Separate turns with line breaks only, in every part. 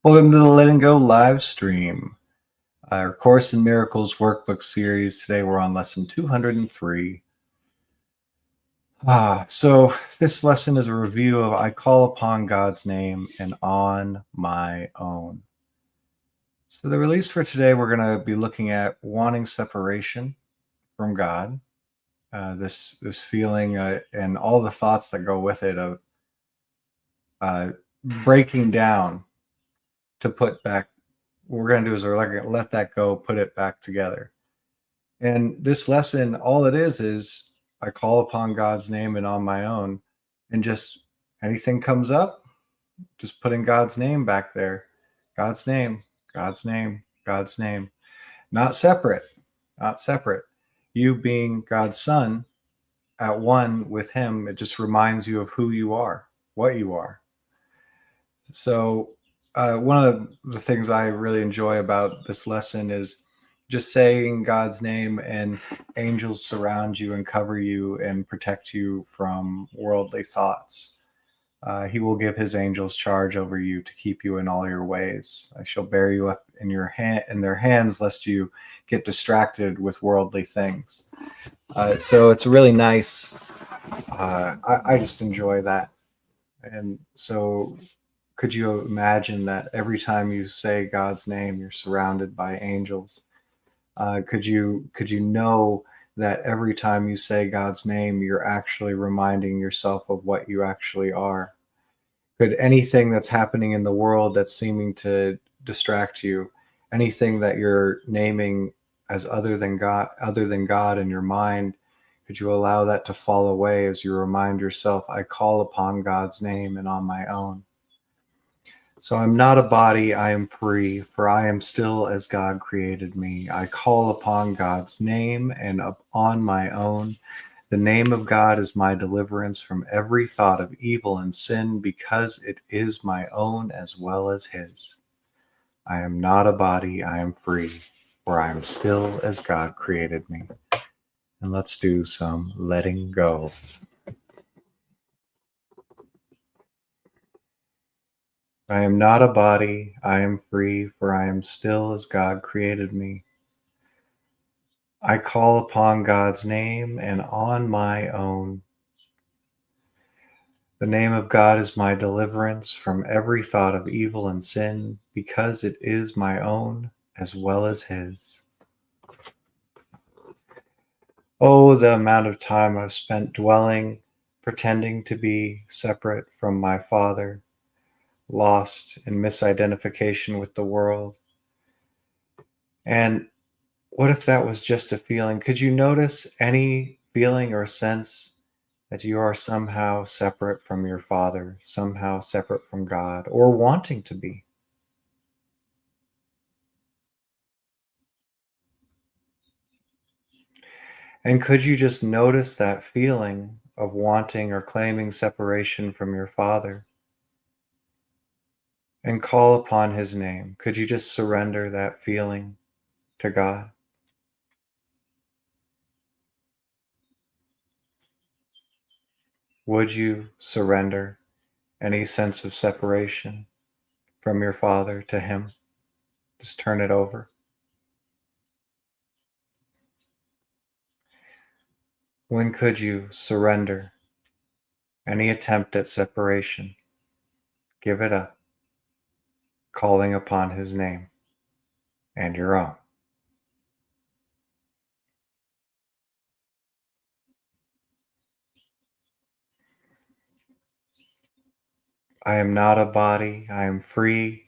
Welcome to the Letting Go live stream, our Course in Miracles workbook series. Today we're on lesson 203. So this lesson is a review of I call upon God's name and on my own. So the release for today, we're going to be looking at wanting separation from God, this feeling and all the thoughts that go with it of breaking down to put back. What we're going to do is we're going to let that go, put it back together. And this lesson, all it is I call upon God's name and on my own, and just anything comes up, just putting God's name back there. God's name, God's name, God's name. Not separate, not separate. You being God's son at one with him, it just reminds you of who you are, what you are. So one of the things I really enjoy about this lesson is just saying God's name, and angels surround you and cover you and protect you from worldly thoughts. He will give his angels charge over you to keep you in all your ways. I shall bear you up in their hands, lest you get distracted with worldly things. So it's really nice. I just enjoy that. And so could you imagine that every time you say God's name, you're surrounded by angels? Could you know that every time you say God's name, you're actually reminding yourself of what you actually are? Could anything that's happening in the world that's seeming to distract you, anything that you're naming as other than God in your mind, could you allow that to fall away as you remind yourself, I call upon God's name and on my own? So I'm not a body, I am free, for I am still as God created me. I call upon God's name and on my own. The name of God is my deliverance from every thought of evil and sin, because it is my own as well as his. I am not a body, I am free, for I am still as God created me. And let's do some letting go. I am not a body, I am free, for I am still as God created me. I call upon God's name and on my own. The name of God is my deliverance from every thought of evil and sin, because it is my own as well as his. Oh, the amount of time I've spent dwelling, pretending to be separate from my Father, lost in misidentification with the world. And what if that was just a feeling? Could you notice any feeling or sense that you are somehow separate from your Father, somehow separate from God, or wanting to be? And could you just notice that feeling of wanting or claiming separation from your Father and call upon his name? Could you just surrender that feeling to God? Would you surrender any sense of separation from your Father to him? Just turn it over. When could you surrender any attempt at separation? Give it up, calling upon his name and your own. I am not a body, I am free,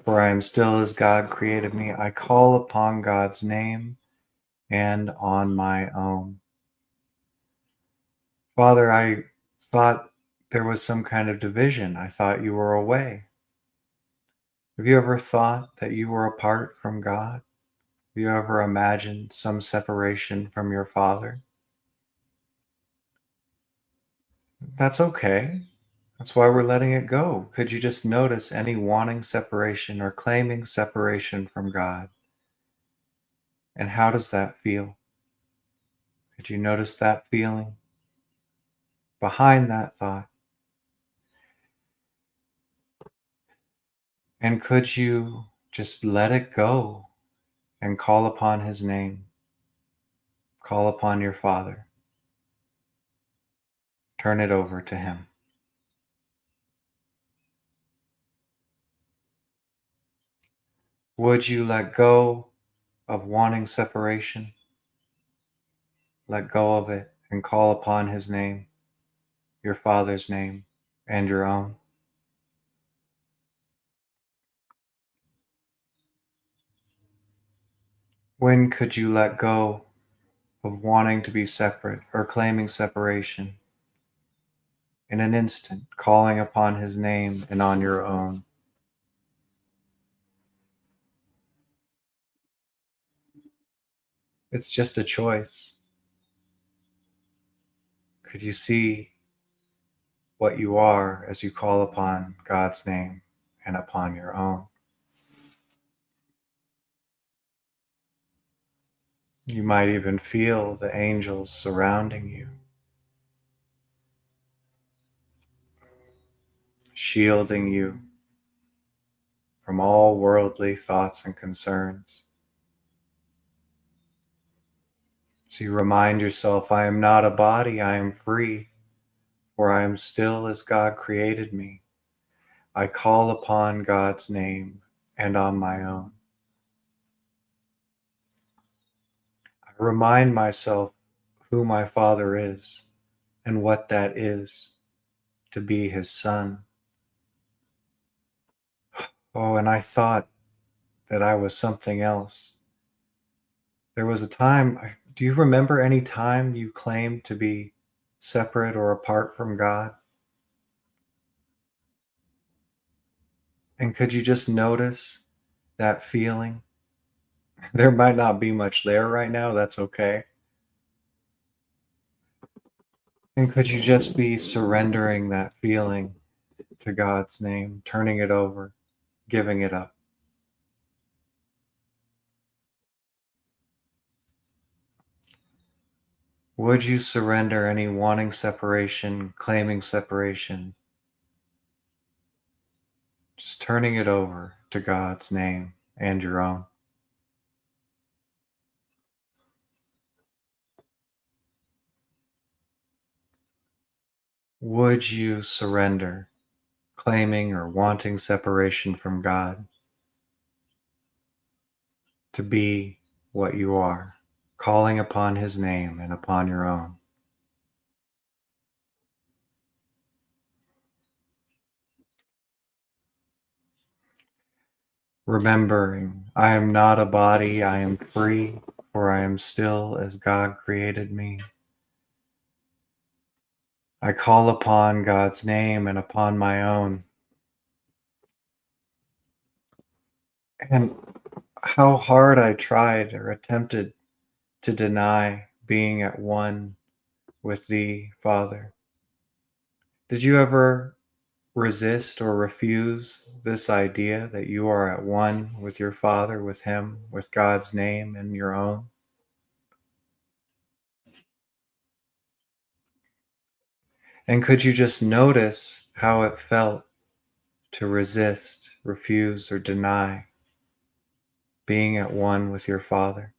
for I am still as God created me. I call upon God's name and on my own. Father, I thought there was some kind of division. I thought you were away. Have you ever thought that you were apart from God? Have you ever imagined some separation from your Father? That's okay. That's why we're letting it go. Could you just notice any wanting separation or claiming separation from God? And how does that feel? Could you notice that feeling behind that thought? And could you just let it go and call upon his name? Call upon your Father. Turn it over to him. Would you let go of wanting separation? Let go of it and call upon his name, your Father's name, and your own. When could you let go of wanting to be separate or claiming separation? In an instant, calling upon his name and on your own. It's just a choice. Could you see what you are as you call upon God's name and upon your own? You might even feel the angels surrounding you, shielding you from all worldly thoughts and concerns. So you remind yourself, I am not a body, I am free, for I am still as God created me. I call upon God's name and on my own. I remind myself who my Father is and what that is, to be his son. Oh, and I thought that I was something else. There was a time, do you remember any time you claimed to be separate or apart from God? And could you just notice that feeling? There might not be much there right now, that's okay. And could you just be surrendering that feeling to God's name, turning it over, giving it up? Would you surrender any wanting separation, claiming separation, just turning it over to God's name and your own? Would you surrender claiming or wanting separation from God to be what you are, calling upon his name and upon your own? Remembering, I am not a body, I am free, for I am still as God created me. I call upon God's name and upon my own. And how hard I tried or attempted to deny being at one with thee, Father. Did you ever resist or refuse this idea that you are at one with your Father, with him, with God's name and your own? And could you just notice how it felt to resist, refuse, or deny being at one with your Father?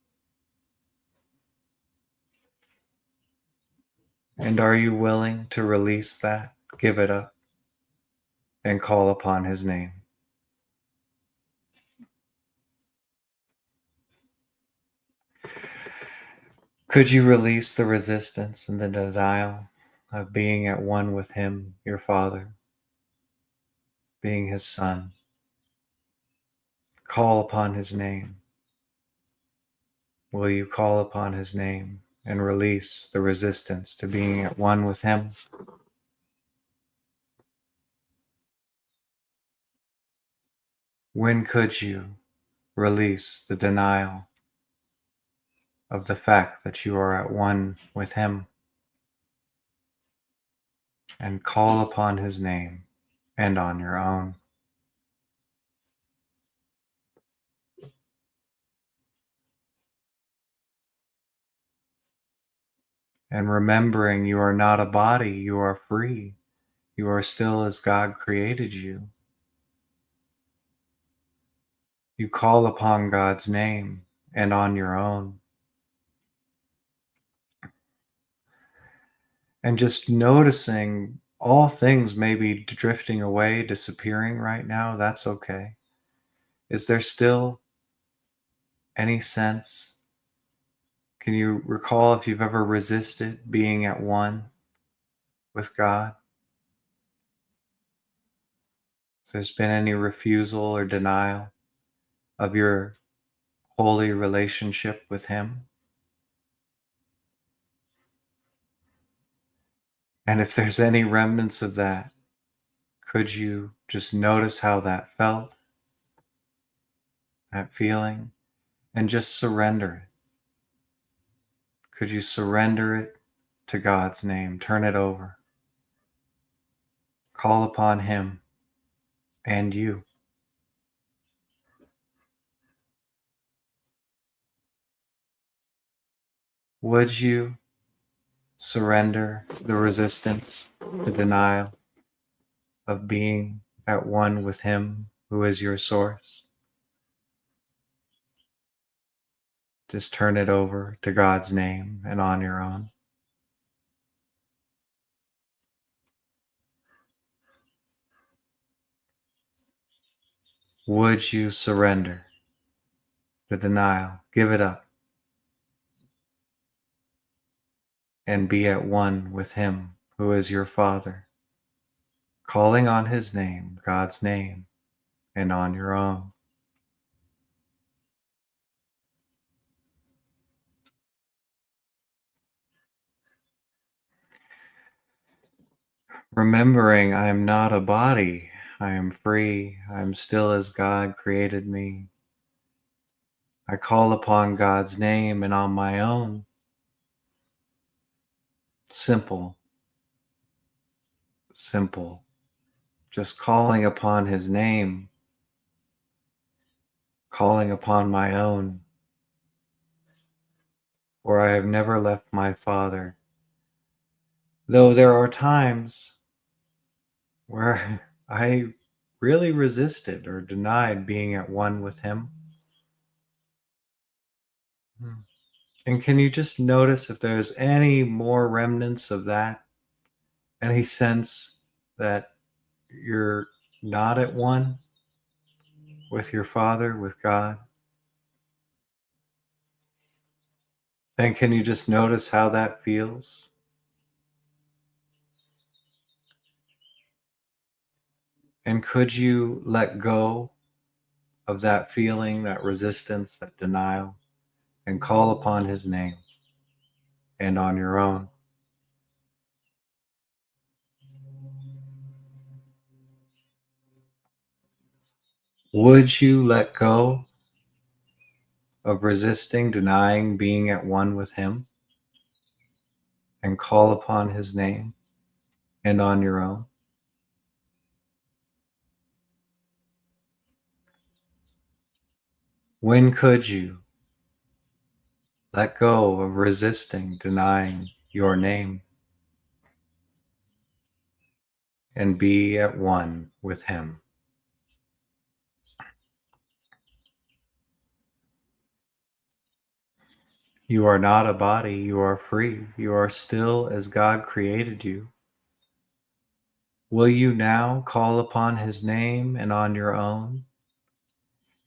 And are you willing to release that, give it up, and call upon his name? Could you release the resistance and the denial of being at one with him, your Father, being his son? Call upon his name. Will you call upon his name and release the resistance to being at one with him? When could you release the denial of the fact that you are at one with him and call upon his name and on your own? And remembering you are not a body, you are free. You are still as God created you. You call upon God's name and on your own. And just noticing all things may be drifting away, disappearing right now. That's okay. Is there still any sense? Can you recall if you've ever resisted being at one with God? If there's been any refusal or denial of your holy relationship with Him? And if there's any remnants of that, could you just notice how that felt, that feeling, and just surrender it? Could you surrender it to God's name? Turn it over. Call upon Him and you. Would you surrender the resistance, the denial of being at one with Him who is your source? Just turn it over to God's name and on your own. Would you surrender the denial? Give it up and be at one with Him who is your Father, calling on His name, God's name, and on your own. Remembering I am not a body, I am free, I am still as God created me. I call upon God's name and on my own. Simple, simple. Just calling upon His name, calling upon my own. For I have never left my Father. Though there are times where I really resisted or denied being at one with Him. And can you just notice if there's any more remnants of that? Any sense that you're not at one with your Father, with God? And can you just notice how that feels? And could you let go of that feeling, that resistance, that denial, and call upon His name and on your own? Would you let go of resisting, denying being at one with Him and call upon His name and on your own? When could you let go of resisting, denying your name and be at one with Him? You are not a body, you are free. You are still as God created you. Will you now call upon His name and on your own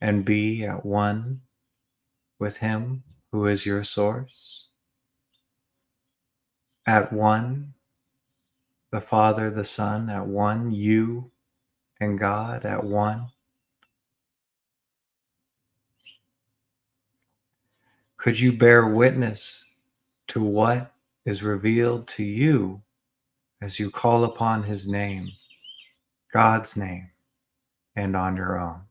and be at one with Him who is your source? At one, the Father, the Son, at one, you and God at one. Could you bear witness to what is revealed to you as you call upon His name, God's name, and on your own?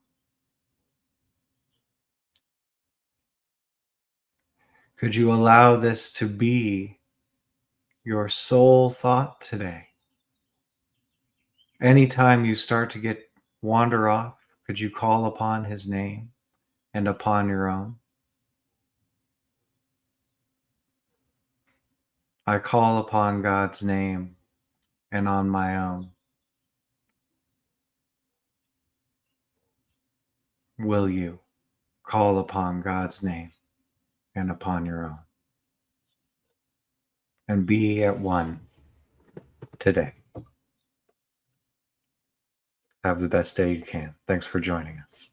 Could you allow this to be your sole thought today? Anytime you start to wander off, could you call upon His name and upon your own? I call upon God's name and on my own. Will you? call upon God's name and upon your own. And be at one today. Have the best day you can. Thanks for joining us.